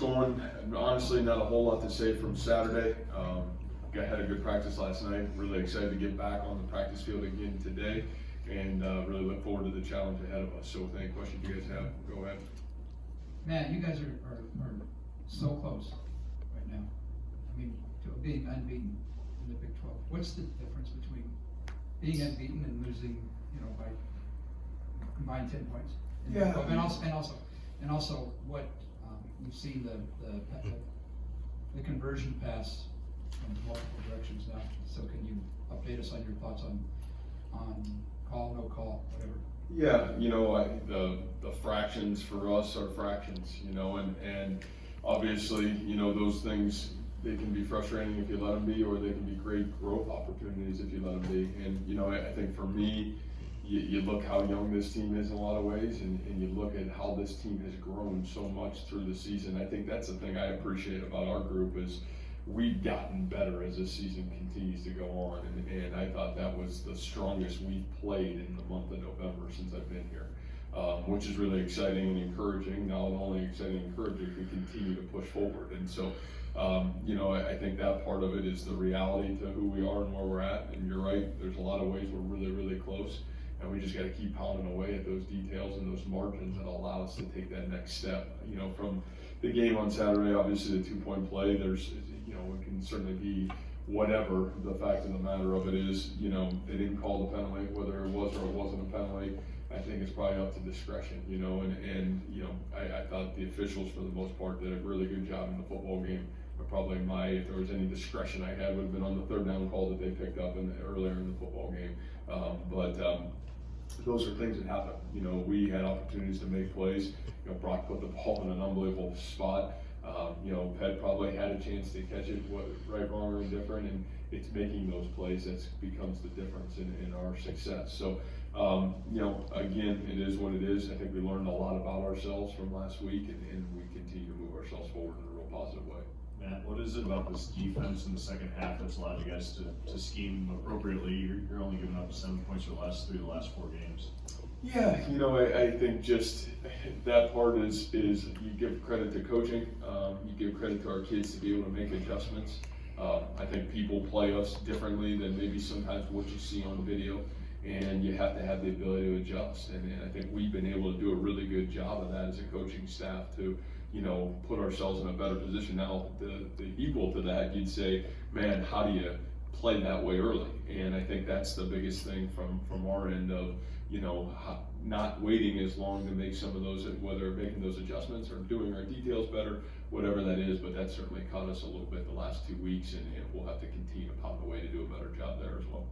going. Honestly, not a whole lot to say from Saturday. Had a good practice last night. Really excited to get back on the practice field again today, and really look forward to the challenge ahead of us. So with any questions you guys have, go ahead. Man, you guys are so close right now. I mean, to being unbeaten in the Big 12. What's the difference between being unbeaten and losing, by combined 10 points? Yeah. And also what you've seen the conversion pass from multiple directions now. So can you update us on your thoughts on call, no call, whatever? Yeah, the fractions for us are fractions, and obviously, those things, they can be frustrating if you let them be, or they can be great growth opportunities if you let them be. And, I think for me, you look how young this team is in a lot of ways, and you look at how this team has grown so much through the season. I think that's the thing I appreciate about our group is we've gotten better as this season continues to go on, and I thought that was the strongest we've played in the month of November since I've been here, which is really exciting and encouraging. Not only exciting and encouraging, we continue to push forward. And so, I think that part of it is the reality to who we are and where we're at. And you're right, there's a lot of ways we're really, really close. And we just got to keep pounding away at those details and those margins that allow us to take that next step. From the game on Saturday, obviously the 2-point play, there's, it can certainly be whatever. The fact of the matter of it is, they didn't call the penalty, whether it was or it wasn't a penalty. I think it's probably up to discretion, I thought the officials for the most part did a really good job in the football game. But probably if there was any discretion I had, would have been on the third down call that they picked up earlier in the football game. Those are things that happen. We had opportunities to make plays. Brock put the ball in an unbelievable spot. Ped probably had a chance to catch it, right, wrong, or indifferent, and it's making those plays that becomes the difference in our success. So, again, it is what it is. I think we learned a lot about ourselves from last week, and we continue to move ourselves forward in a real positive way. Matt, what is it about this defense in the second half that's allowed you guys to scheme appropriately? You're only giving up 7 points or less through the last 4 games. Yeah, I think just that part is you give credit to coaching, you give credit to our kids to be able to make adjustments. I think people play us differently than maybe sometimes what you see on video, and you have to have the ability to adjust. And I think we've been able to do a really good job of that as a coaching staff to put ourselves in a better position. Now, the equal to that, you'd say, man, how do you play that way early? And I think that's the biggest thing from our end of, not waiting as long to make some of those, whether making those adjustments or doing our details better, whatever that is, but that certainly caught us a little bit the last 2 weeks, and we'll have to continue to pound away to do a better job there as well.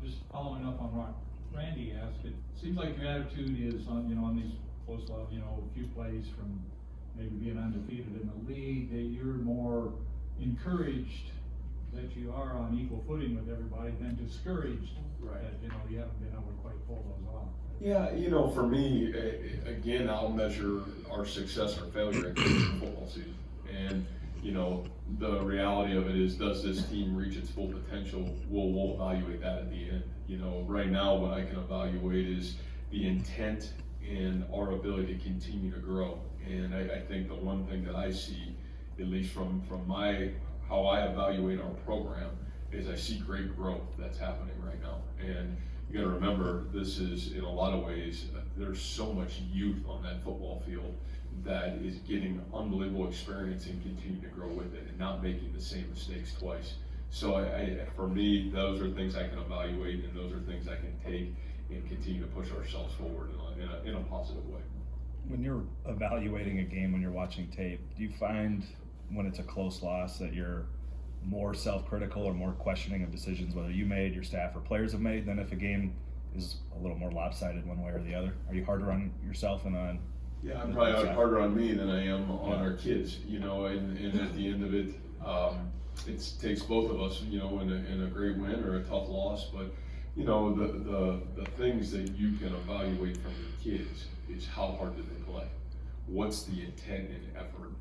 Just following up on what Randy asked, it seems like your attitude is on these close, a few plays from maybe being undefeated in the league, that you're more encouraged that you are on equal footing with everybody than discouraged, right, that you haven't been able to quite pull those off. Yeah, for me, again, I'll measure our success or failure at the end of the football season. And the reality of it is, does this team reach its full potential? We'll evaluate that at the end. Right now what I can evaluate is the intent and our ability to continue to grow. And I think the one thing that I see, at least from how I evaluate our program, is I see great growth that's happening right now. And you gotta remember, this is, in a lot of ways, there's so much youth on that football field that is getting unbelievable experience and continue to grow with it and not making the same mistakes twice. So for me, those are things I can evaluate, and those are things I can take and continue to push ourselves forward in a positive way. When you're evaluating a game, when you're watching tape, do you find when it's a close loss that you're more self-critical or more questioning of decisions whether you made, your staff, or players have made, than if a game is a little more lopsided one way or the other? Are you harder on yourself and on? Yeah, I'm probably harder on me than I am on our kids, and at the end of it, it takes both of us, in a great win or a tough loss. But the things that you can evaluate from your kids is how hard did they play, what's the intent and effort,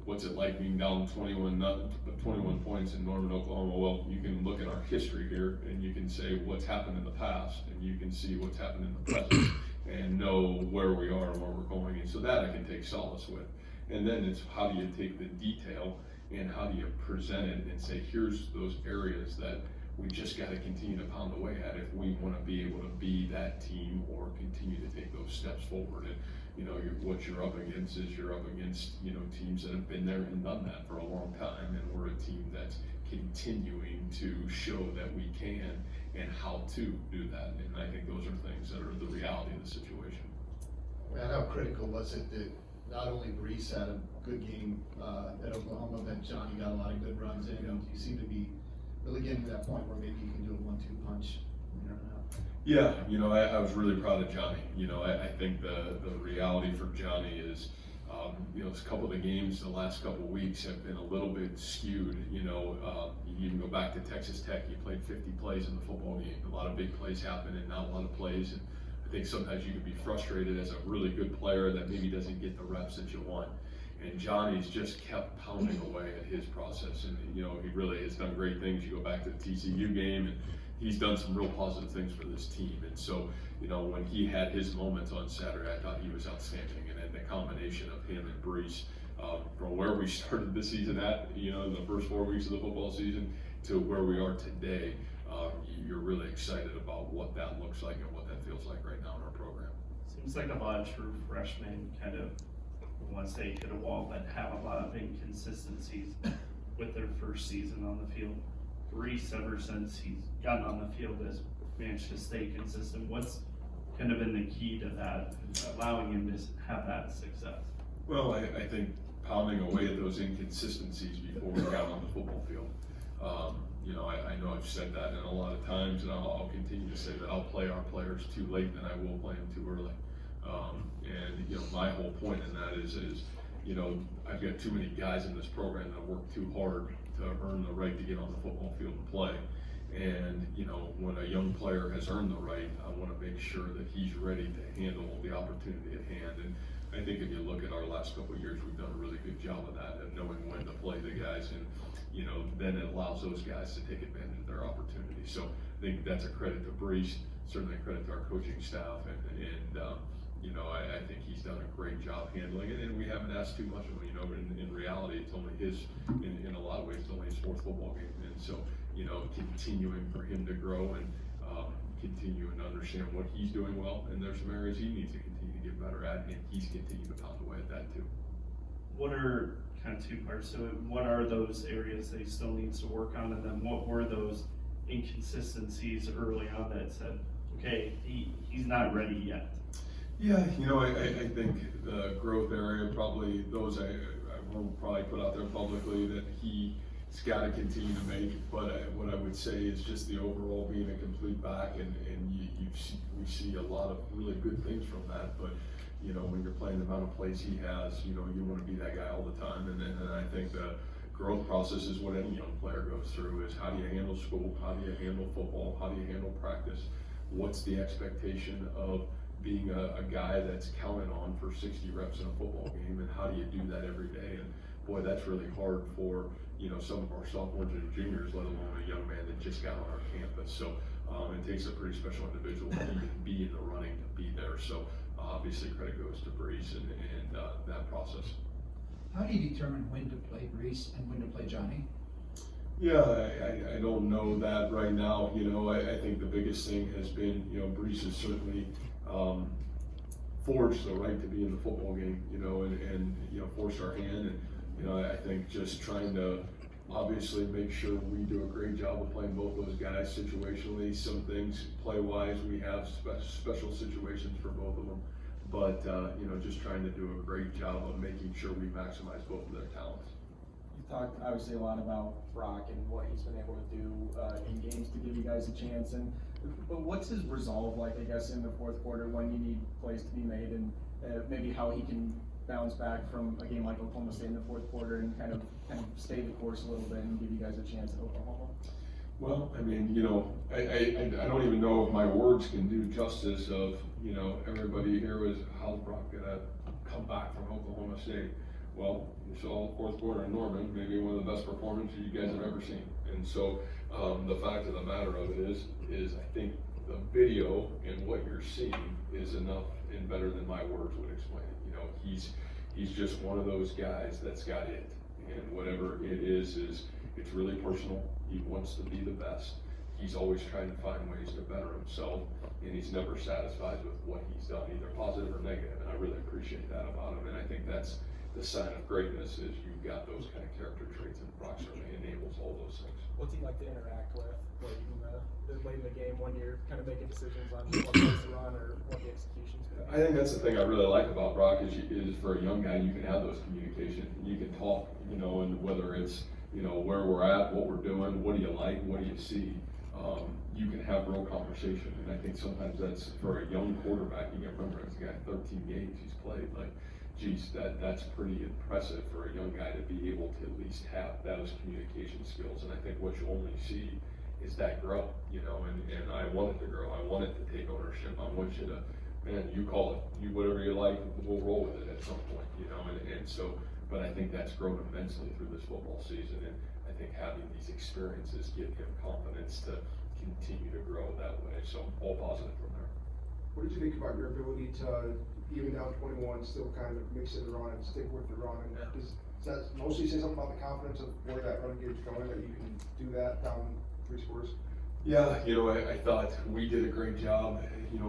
what's it like being down 21 points in Norman, Oklahoma? Well, you can look at our history here, and you can say what's happened in the past, and you can see what's happened in the present, and know where we are and where we're going. And so that I can take solace with. And then it's how do you take the detail and how do you present it and say, here's those areas that we just got to continue to pound away at if we want to be able to be that team or continue to take those steps forward. And what you're up against is you're up against teams that have been there and done that for a long time, and we're a team that's continuing to show that we can and how to do that. And I think those are things that are the reality of the situation. Matt, how critical was it that not only Brees had a good game at Oklahoma, but Johnny got a lot of good runs in, and you seem to be really getting to that point where maybe you can do a 1-2 punch from here on out. Yeah, I was really proud of Johnny. I think the reality for Johnny is, a couple of the games the last couple of weeks have been a little bit skewed. You even go back to Texas Tech, you played 50 plays in the football game. A lot of big plays happen and not a lot of plays. And I think sometimes you can be frustrated as a really good player that maybe doesn't get the reps that you want. And Johnny's just kept pounding away at his process, and he really has done great things. You go back to the TCU game, and he's done some real positive things for this team. And so, when he had his moments on Saturday, I thought he was outstanding. And then the combination of him and Brees, from where we started this season at, the first 4 weeks of the football season, to where we are today, you're really excited about what that looks like and what that feels like right now in our program. Seems like a lot of true freshmen kind of, once they hit a wall, but have a lot of inconsistencies with their first season on the field. Brees, ever since he's gotten on the field, has managed to stay consistent. What's kind of been the key to that, allowing him to have that success? Well, I think pounding away at those inconsistencies before we got on the football field. I know I've said that, and a lot of times, and I'll continue to say that I'll play our players too late than I will play them too early. My whole point in that is I've got too many guys in this program that work too hard to earn the right to get on the football field and play. And when a young player has earned the right, I want to make sure that he's ready to handle the opportunity at hand. And I think if you look at our last couple of years, we've done a really good job of that, of knowing when to play the guys, and then it allows those guys to take advantage of their opportunity. So I think that's a credit to Brees, certainly a credit to our coaching staff, and I think he's done a great job handling it, and we haven't asked too much of him. In reality, it's only in a lot of ways, it's only his 4th football game, and so continuing for him to grow and continuing to understand what he's doing well, and there's some areas he needs to continue to get better at, and he's continuing to pound away at that too. What are kind of 2 parts to it? What are those areas that he still needs to work on, and then what were those inconsistencies early on that said, okay, he's not ready yet? Yeah, I think the growth area, probably those I won't probably put out there publicly that he's got to continue to make. But what I would say is just the overall being a complete back, and we see a lot of really good things from that. But when you're playing the amount of plays he has, you want to be that guy all the time. And I think the growth process is what any young player goes through: is how do you handle school, how do you handle football, how do you handle practice, what's the expectation of being a guy that's counted on for 60 reps in a football game, and how do you do that every day? And boy, that's really hard for some of our sophomores and juniors, let alone a young man that just got on our campus. So it takes a pretty special individual to even be in the running to be there. So obviously credit goes to Brees and that process. How do you determine when to play Brees and when to play Johnny? Yeah, I don't know that right now. I think the biggest thing has been, Brees has certainly forged the right to be in the football game, and forced our hand. And, I think just trying to obviously make sure we do a great job of playing both those guys situationally. Some things play-wise, we have special situations for both of them. But, just trying to do a great job of making sure we maximize both of their talents. You talked obviously a lot about Brock and what he's been able to do in games to give you guys a chance. But what's his resolve like, I guess, in the 4th quarter when you need plays to be made, and maybe how he can bounce back from a game like Oklahoma State in the 4th quarter and kind of stay the course a little bit and give you guys a chance at Oklahoma? Well, I mean, I don't even know if my words can do justice of, everybody here was, how's Brock gonna come back from Oklahoma State? Well, you saw the 4th quarter in Norman, maybe one of the best performances you guys have ever seen. And so the fact of the matter of it is I think the video and what you're seeing is enough and better than my words would explain it. he's just one of those guys that's got it. And whatever it is it's really personal. He wants to be the best. He's always trying to find ways to better himself, and he's never satisfied with what he's done, either positive or negative, and I really appreciate that about him, and I think that's the sign of greatness, is you've got those kind of character traits, and Brock certainly enables all those things. What's he like to interact with, like late in the game when you're kind of making decisions on what plays to run or what the execution's gonna be? I think that's the thing I really like about Brock is for a young guy, you can have those communication, you can talk, and whether it's, where we're at, what we're doing, what do you like, what do you see, you can have real conversation, and I think sometimes that's, for a young quarterback, you can remember, he's got 13 games he's played, like, geez, that's pretty impressive for a young guy to be able to at least have those communication skills, and I think what you only see is that grow, and I want it to grow, I want it to take ownership, I want you to, man, you call it, whatever you like, we'll roll with it at some point, and so, but I think that's grown immensely through this football season, and I think having these experiences give him confidence to continue to grow that way, so all positive from there. What did you think about your ability to, even down 21, still kind of mix it around and stick with the run? And does that mostly say something about the confidence of where that running game's going, that you can do that down 3 scores? Yeah, I thought we did a great job,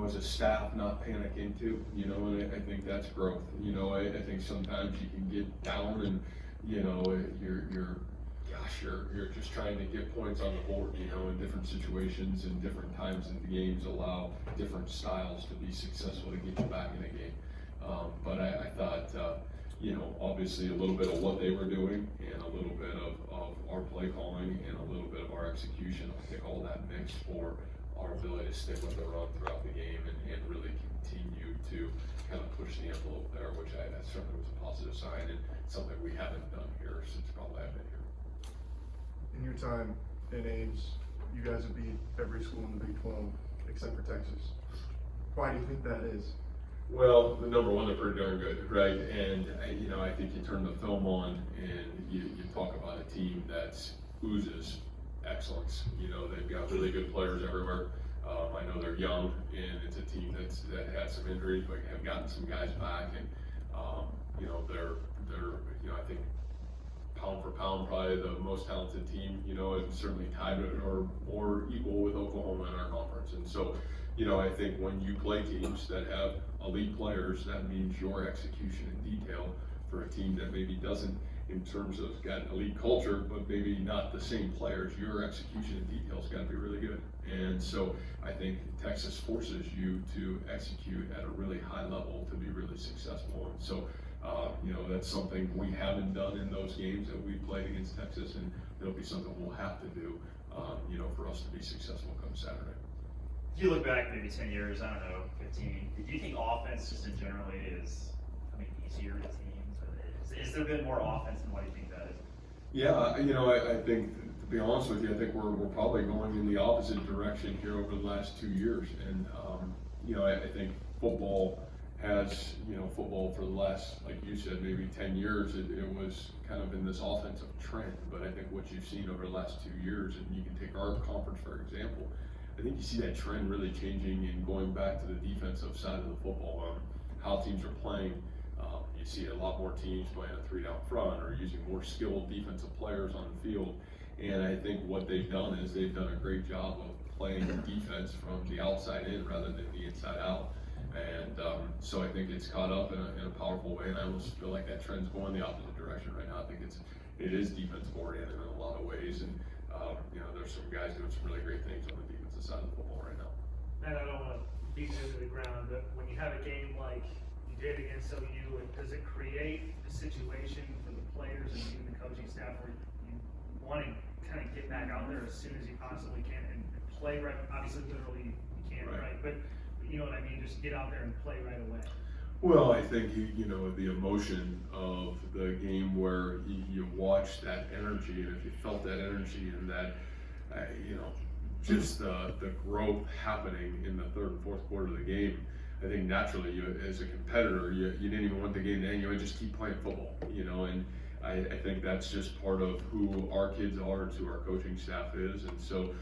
as a staff, not panicking too, and I think that's growth. I think sometimes you can get down and, you're just trying to get points on the board, in different situations and different times in the games allow different styles to be successful to get you back in a game. But I thought, obviously a little bit of what they were doing and a little bit of our play calling and a little bit of our execution, I think all that mixed for our ability to stick with the run throughout the game and really continue to kind of push the envelope there, which that certainly was a positive sign and something we haven't done here since probably I've been here. In your time in Ames, you guys have beat every school in the Big 12 except for Texas. Why do you think that is? Well, the number one, they're pretty darn good, right? And, I think you turn the film on and you talk about a team that oozes excellence. They've got really good players everywhere. I know they're young, and it's a team that had some injuries, but have gotten some guys back. And, they're I think, pound for pound, probably the most talented team, and certainly tied or equal with Oklahoma in our conference. And so, I think when you play teams that have elite players, that means your execution in detail for a team that maybe doesn't, in terms of got an elite culture, but maybe not the same players, your execution in detail's got to be really good. And so I think Texas forces you to execute at a really high level to be really successful. And so, that's something we haven't done in those games that we've played against Texas, and it'll be something we'll have to do, for us to be successful come Saturday. If you look back maybe 10 years, I don't know, 15, do you think offense just in generally is coming easier to teams? Has there been more offense than what you think that is? Yeah, I think, to be honest with you, I think we're probably going in the opposite direction here over the last 2 years. And, I think football has, football for the last, like you said, maybe 10 years, it was kind of in this offensive trend. But I think what you've seen over the last 2 years, and you can take our conference for example, I think you see that trend really changing and going back to the defensive side of the football, how teams are playing. You see a lot more teams playing a 3 down front or using more skilled defensive players on the field. And I think what they've done is they've done a great job of playing defense from the outside in rather than the inside out. And so I think it's caught up in a powerful way, and I almost feel like that trend's going the opposite direction right now. I think it is defensive oriented in a lot of ways, and there's some guys doing some really great things on the defensive side of the football right now. And I don't want to beat it into the ground, but when you have a game like you did against OU, does it create a situation for the players and even the coaching staff where you want to kind of get back out there as soon as you possibly can and play right? Obviously, literally you can't, right? But you know what I mean? Just get out there and play right away. Well, I think, the emotion of the game where you watch that energy, and if you felt that energy and that, just the growth happening in the third and fourth quarter of the game, I think naturally, you, as a competitor, you didn't even want the game to end, you would just keep playing football, and I think that's just part of who our kids are and who our coaching staff is, and so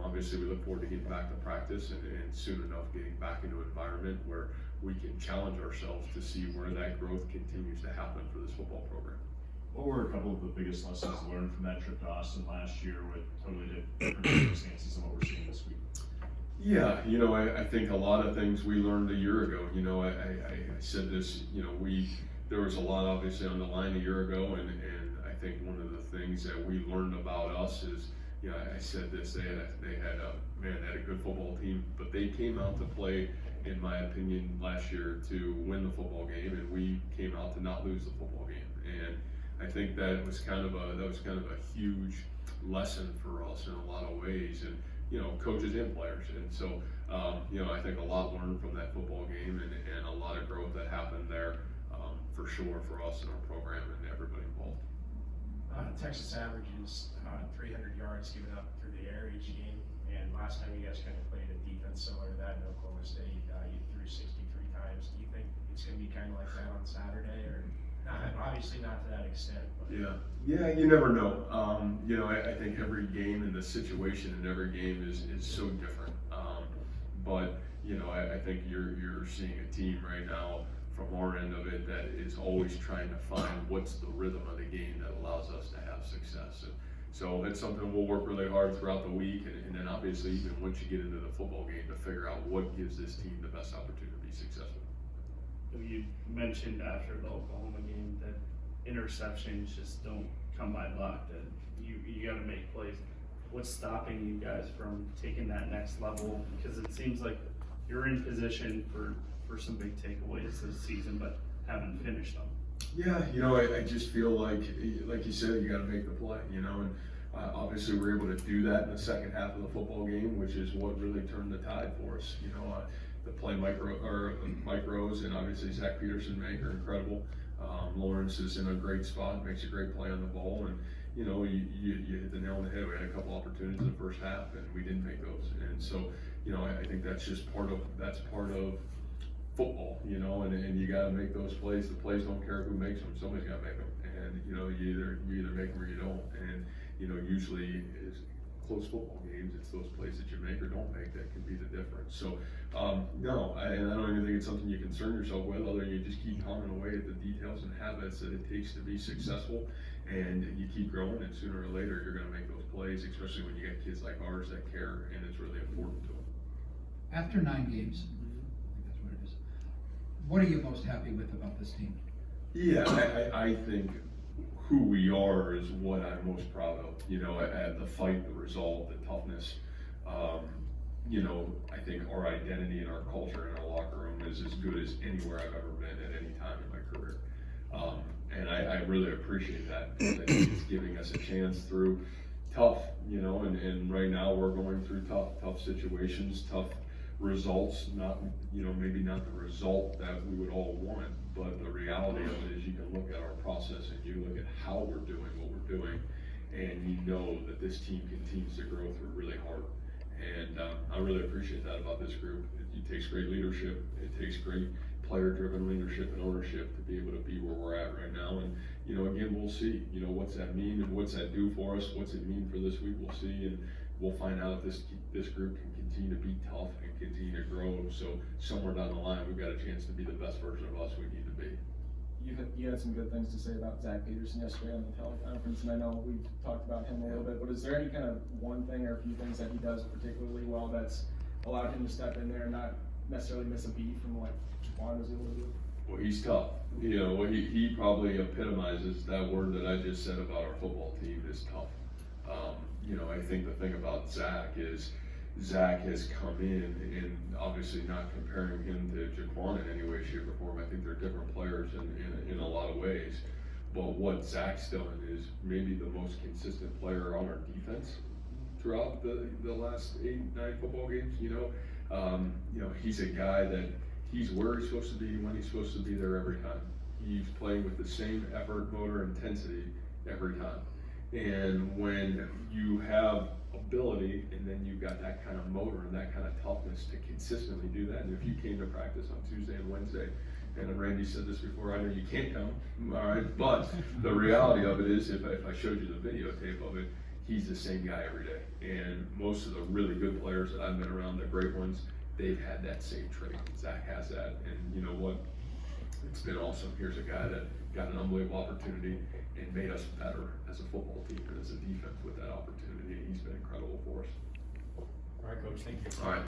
obviously we look forward to getting back to practice and soon enough getting back into an environment where we can challenge ourselves to see where that growth continues to happen for this football program. What were a couple of the biggest lessons learned from that trip to Austin last year with totally different circumstances than what we're seeing this week? Yeah, I think a lot of things we learned a year ago. I said this, there was a lot obviously on the line a year ago, and I think one of the things that we learned about us is, I said this, they had a good football team, but they came out to play, in my opinion, last year to win the football game, and we came out to not lose the football game. And I think that was kind of a huge lesson for us in a lot of ways, and coaches and players. And so I think a lot learned from that football game, and a lot of growth that happened there, for sure, for us and our program and everybody involved. Texas averages 300 yards given up through the air each game, and last time you guys kind of played a defense similar to that in Oklahoma State, you threw 63 times. Do you think it's going to be kind of like that on Saturday, or not? Obviously not to that extent. But. Yeah, you never know. I think every game and the situation in every game is so different. But I think you're seeing a team right now from our end of it that is always trying to find what's the rhythm of the game that allows us to have success. And so it's something we'll work really hard throughout the week, and then obviously even once you get into the football game to figure out what gives this team the best opportunity to be successful. You mentioned after the Oklahoma game that interceptions just don't come by luck, that you got to make plays. What's stopping you guys from taking that next level? Because it seems like you're in position for some big takeaways this season, but haven't finished them. Yeah, I just feel like you said, you got to make the play, and obviously we're able to do that in the second half of the football game, which is what really turned the tide for us. The play Mike Rose and obviously Zach Peterson make are incredible. Lawrence is in a great spot, makes a great play on the ball, and you hit the nail on the head. We had a couple opportunities in the first half, and we didn't make those. And so, I think that's just part of football, and you got to make those plays. The plays don't care who makes them; somebody's got to make them. And you either make them or you don't. And usually it's close football games. It's those plays that you make or don't make that can be the difference. So, no, I don't even think it's something you concern yourself with, other than you just keep hammering away at the details and habits that it takes to be successful, and you keep growing, and sooner or later you're going to make those plays, especially when you got kids like ours that care, and it's really important to them. After 9 games, I think that's what it is, what are you most happy with about this team? Yeah, I think who we are is what I'm most proud of. At the fight, the resolve, the toughness. I think our identity and our culture in our locker room is as good as anywhere I've ever been at any time in my career. And I really appreciate that. I think it's giving us a chance through tough, and right now we're going through tough situations, tough results, maybe not the result that we would all want, but the reality of it is you can look at our process and you look at how we're doing what we're doing, and you know that this team continues to grow through really hard. And I really appreciate that about this group. It takes great leadership. It takes great player-driven leadership and ownership to be able to be where we're at right now. And, again, we'll see, what's that mean and what's that do for us? What's it mean for this week? We'll see, and we'll find out if this group can continue to be tough and continue to grow. So somewhere down the line, we've got a chance to be the best version of us we need to be. You had some good things to say about Zach Peterson yesterday on the teleconference, and I know we've talked about him a little bit, but is there any kind of one thing or a few things that he does particularly well that's allowed him to step in there and not necessarily miss a beat from what Juan was able to do? Well, he's tough. He probably epitomizes that word that I just said about our football team is tough. I think the thing about Zach is Zach has come in, and obviously not comparing him to Jaquan in any way, shape, or form. I think they're different players in a lot of ways. But what Zach's done is maybe the most consistent player on our defense throughout the last 8-9 football games. He's a guy that he's where he's supposed to be when he's supposed to be there every time. He's playing with the same effort, motor, intensity every time. And when you have ability and then you've got that kind of motor and that kind of toughness to consistently do that, and if you came to practice on Tuesday and Wednesday, and Randy said this before, I know you can't come, all right, but the reality of it is, if I showed you the videotape of it, he's the same guy every day. And most of the really good players that I've been around, the great ones, they've had that same trait. Zach has that, and you know what? It's been awesome. Here's a guy that got an unbelievable opportunity and made us better as a football team and as a defense with that opportunity, and he's been incredible for us. All right, Coach, thank you. All right.